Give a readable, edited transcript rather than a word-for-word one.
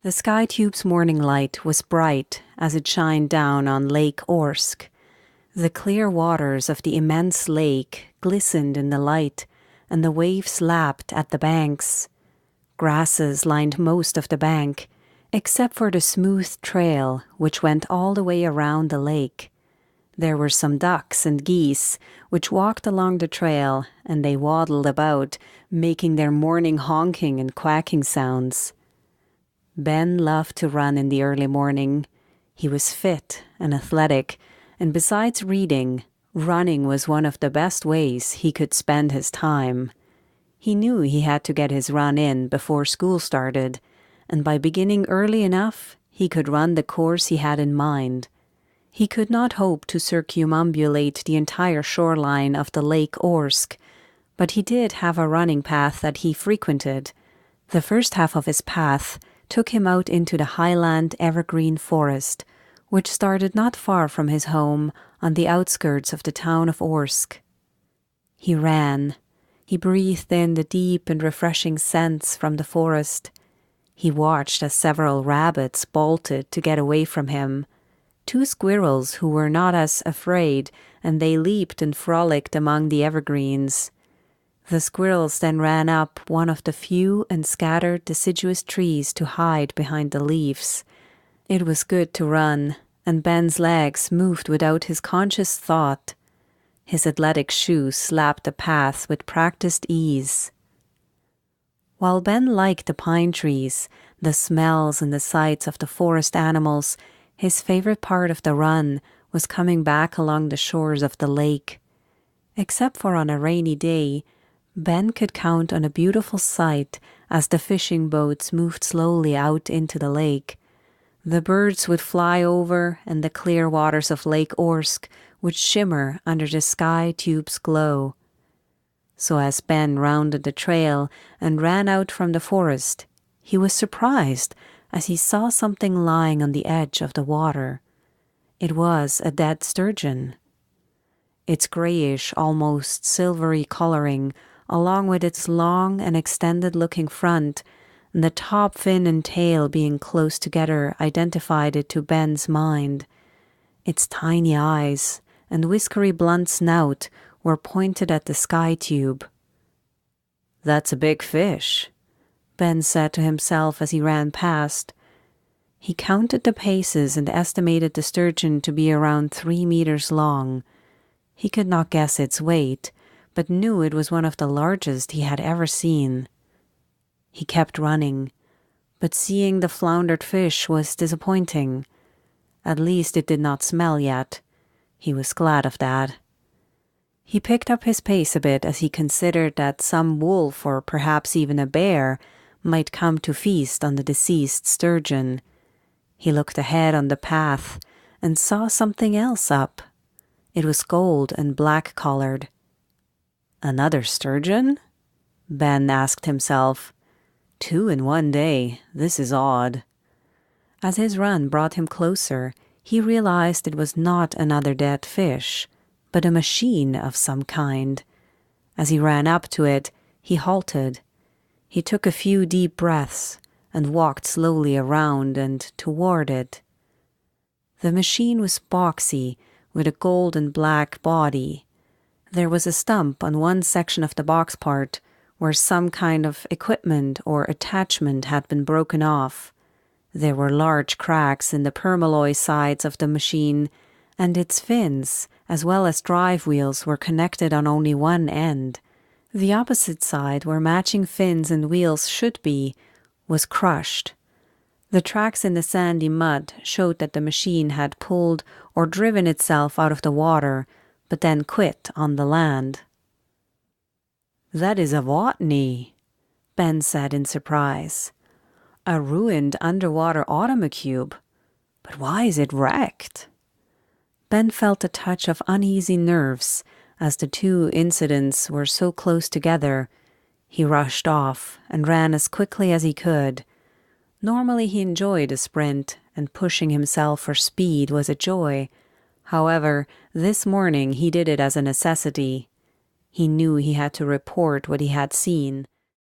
The SkyTube's morning light was bright as it shined down on Lake Orsk. The clear waters of the immense lake glistened in the light, and the waves lapped at the banks. Grasses lined most of the bank, except for the smooth trail which went all the way around the lake. There were some ducks and geese which walked along the trail, and they waddled about, making their morning honking and quacking sounds. Ben loved to run in the early morning. He was fit and athletic, and besides reading, running was one of the best ways he could spend his time. He knew he had to get his run in before school started, and by beginning early enough, he could run the course he had in mind. He could not hope to circumambulate the entire shoreline of the Lake Orsk, but he did have a running path that he frequented. The first half of his path took him out into the highland evergreen forest, which started not far from his home on the outskirts of the town of Orsk. He ran. He breathed in the deep and refreshing scents from the forest. He watched as several rabbits bolted to get away from him. 2 squirrels who were not as afraid, and they leaped and frolicked among the evergreens. The squirrels then ran up one of the few and scattered deciduous trees to hide behind the leaves. It was good to run, and Ben's legs moved without his conscious thought. His athletic shoes slapped the path with practiced ease. While Ben liked the pine trees, the smells and the sights of the forest animals, his favorite part of the run was coming back along the shores of the lake. Except for on a rainy day, Ben could count on a beautiful sight as the fishing boats moved slowly out into the lake. The birds would fly over, and the clear waters of Lake Orsk would shimmer under the SkyTube's glow. So as Ben rounded the trail and ran out from the forest, he was surprised as he saw something lying on the edge of the water. It was a dead sturgeon. Its grayish, almost silvery coloring, along with its long and extended-looking front, and the top fin and tail being close together identified it to Ben's mind. Its tiny eyes and whiskery blunt snout were pointed at the SkyTube. "That's a big fish," Ben said to himself as he ran past. He counted the paces and estimated the sturgeon to be around 3 meters long. He could not guess its weight, but knew it was one of the largest he had ever seen. He kept running, but seeing the floundered fish was disappointing. At least it did not smell yet. He was glad of that. He picked up his pace a bit as he considered that some wolf or perhaps even a bear might come to feast on the deceased sturgeon. He looked ahead on the path and saw something else up. It was gold and black-colored. "Another sturgeon?" Ben asked himself. 2 in one day, this is odd. As his run brought him closer, he realized it was not another dead fish, but a machine of some kind. As he ran up to it, he halted. He took a few deep breaths and walked slowly around and toward it. The machine was boxy, with a gold and black body. There was a stump on one section of the box part where some kind of equipment or attachment had been broken off. There were large cracks in the permalloy sides of the machine, and its fins, as well as drive wheels, were connected on only one end. The opposite side, where matching fins and wheels should be, was crushed. The tracks in the sandy mud showed that the machine had pulled or driven itself out of the water, but then quit on the land. "That is a Watney," Ben said in surprise. "A ruined underwater automocube. But why is it wrecked?" Ben felt a touch of uneasy nerves as the 2 incidents were so close together. He rushed off and ran as quickly as he could. Normally he enjoyed a sprint, and pushing himself for speed was a joy. However, this morning he did it as a necessity. He knew he had to report what he had seen,